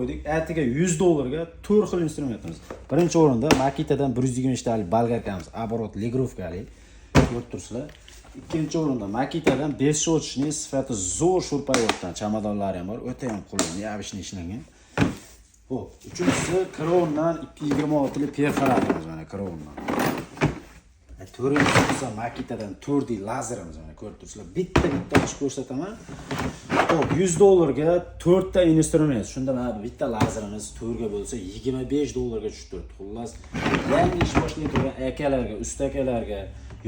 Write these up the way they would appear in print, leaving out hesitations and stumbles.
qo'ydik. Atiga $100 ga 4 xil instrumentimiz. Birinchi o'rinda Makitadan 120 talik balgarkamiz, оборот ligrovkali. Ko'rib turibsizlar. Ikkinchi o'rinda Makitadan 5 ochishning sifati zo'r shurpayordan chamadonlari ham bor, o'ta ham qulay, yavishni ishlangan. Xo'p, uchinchisi Crown'dan 226 lik perforatorimiz mana Crown'dan. To'rtinchisi esa Makitadan 4D lazerimiz mana ko'rib turibsizlar. Bitta ochib ko'rsataman. Xo'p, $100 ga 4 ta instrument. Shunda mana bitta lazerimiz 4 ga bo'lsa $25 ga tushib turibdi. Xullas, yangi ish boshlayotgan turgan akalarga, ustakalarga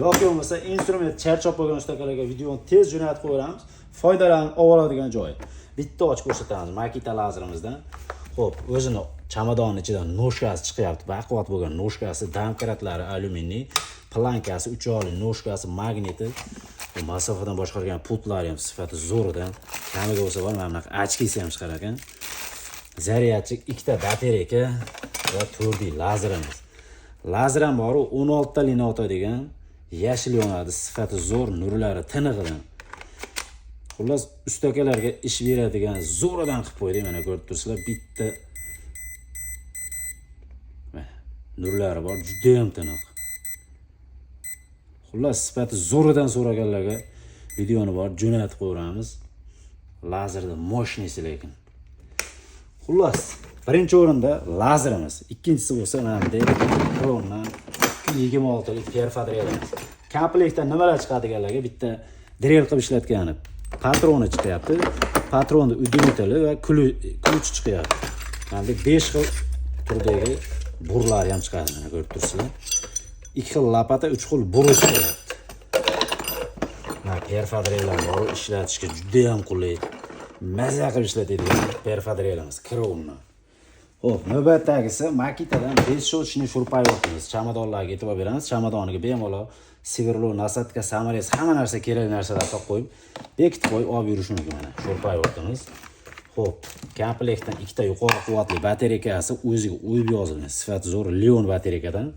yoki bo'lmasa instrument charchab bo'lgan ustakalarga videoni tez jo'natib qo'yamiz. Foydalanib oladigan joy. Bitta ochib ko'rsatamiz Makita lazerimizdan. Xo'p, o'zini chamadonning ichidan noshkasi chiqyapti. Baquvvat bo'lgan noshkasi, damkratlari alyuminiy, plankasi, ucholi noshkasi, magniti, masofadan boshqargan putlari ham sifati zo'ridan. Kamiga bo'lsa bor, mana bunaqa ochkisi ham chiqar ekan. Zaryadchik, ikkita batareyka va 4D lazerimiz. Lazer ham bor, 16 ta linota degan, yashil yonadi, sifati zo'r, nurlari tinig'idan. Xullas, ustakalarga ish beradigan zo'ridan qilib qo'ydik. Mana ko'rib turibsizlar, bitta nurlari bor, juda ham tiniq. Xullas, sifati zo'ridan so'raganlarga videoni bor jo'natib qo'yamiz. Lazerda moshnisi lekin. Xullas, birinchi o'rinda lazerimiz, ikkinchisi bo'lsa mana bunday Crown'dan 26 lik perforatorimiz. Komplektdan nimalar chiqadiganlarga bitta drel qilib ishlatgani patroni chiqyapti. Patronning udiliteli va ключ chiqyapti. Mana 5 xil turdagi burlar ham chiqadi, mana ko'rib turibsizlar. 2 xil lapata, 3 xil buru chiqyapti. Mana perforatorlar bor, ishlatishga juda ham qulay. Maza qilib ishlatadigan perforatorimiz Crown'dan. Xo'p, navbatdagisi Makitadan 5 ochishning shurpayorimiz. Chamadonlarga e'tibor beramiz. Chamadoniga bemalol sverlo, nasatka, samarez, hamma narsa kerakli narsalar topib qo'yib, bekitib qo'yib olib yurish mumkin mana shurpayorimiz. Xo'p, komplektdan ikkita yuqori quvvatli batareykasi o'ziga o'yib yozilgan, sifati zo'r Leon batareykadan.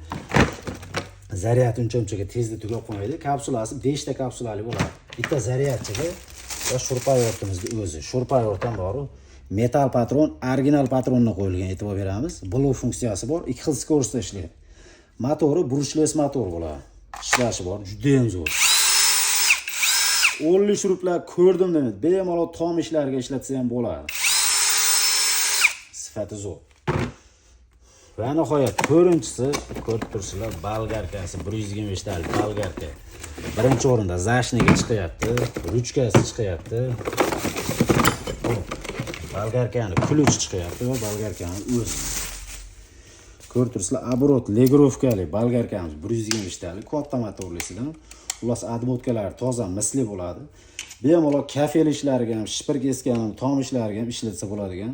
Zaryad uncha-munchaga tezda tugab qo'ymaydi. Kapsulasi 5 ta kapsulali bo'ladi. Bitta zaryadchiga va shurpayorimizni o'zi. Shurpayordan bor, metal patron, original patronga qo'yilgan, e'tibor beramiz. Blow funksiyasi bor, 2 xil skorostda ishlaydi. Motori brushless motor bo'ladi. Ishlashi bor, juda ham zo'r. 10 shuruplar ko'rdim demaydi. Bemalol tom ishlarga ishlatsa ham bo'ladi. Sifati zo'r. Va nihoyat to'rtinchisi, ko'rib turibsizlar, balgarkasi, 125 talik balgarka. Birinchi o'rinda zashniga chiqyapti, ruchkasi chiqyapti. Balgarkani ключ chiqyapti va balgarkani o'zi. Ko'rib turibsizlar, оборот ligrovkali balgarkamiz 125 talik, katta motorlisidan. Xullas, adbotkalari toza, misli bo'ladi. Bemalol kafel ishlariga ham, shipir kesgan ham, tom ishlariga ham ishlatsa bo'ladigan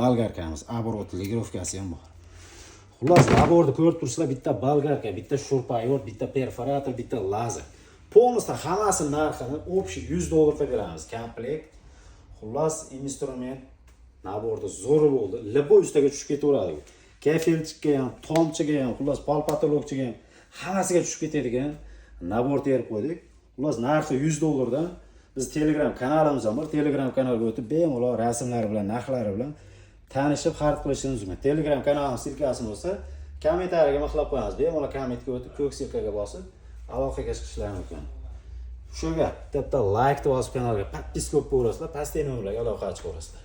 balgarkamiz, оборот ligrovkasi ham bor. Xullas, laborda ko'rib turibsizlar, bitta balgarka, bitta shurpayor, bitta perforator, bitta lazer. Polностью hammasi narxini общий $100 ga beramiz, komplekt. Xullas, instrument naborda zo'r bo'ldi. Liboy ustaga tushib ketaveradi. Kafelchiga ham, tomchiga ham, xullas palpatologchiga ham hammasiga tushib ketadigan nabor terib qo'ydik. Xullas, narxi $100 dan. Biz Telegram kanalimiz ham bor. Telegram kanaliga o'tib bemalol rasmlari bilan, narxlari bilan tanishib xarid qilishingiz mumkin. Telegram kanalimiz silkasini bo'lsa, kommentariyaga maqlab qo'yamiz. Bemalol kommentga o'tib, ko'k silkaga bosib aloqaga chiqishlari mumkin. Shu gap, bitta like bosib kanalga podpiska qilib qo'yasizlar, pastdagi nomerlarga aloqa qilib qo'yasizlar.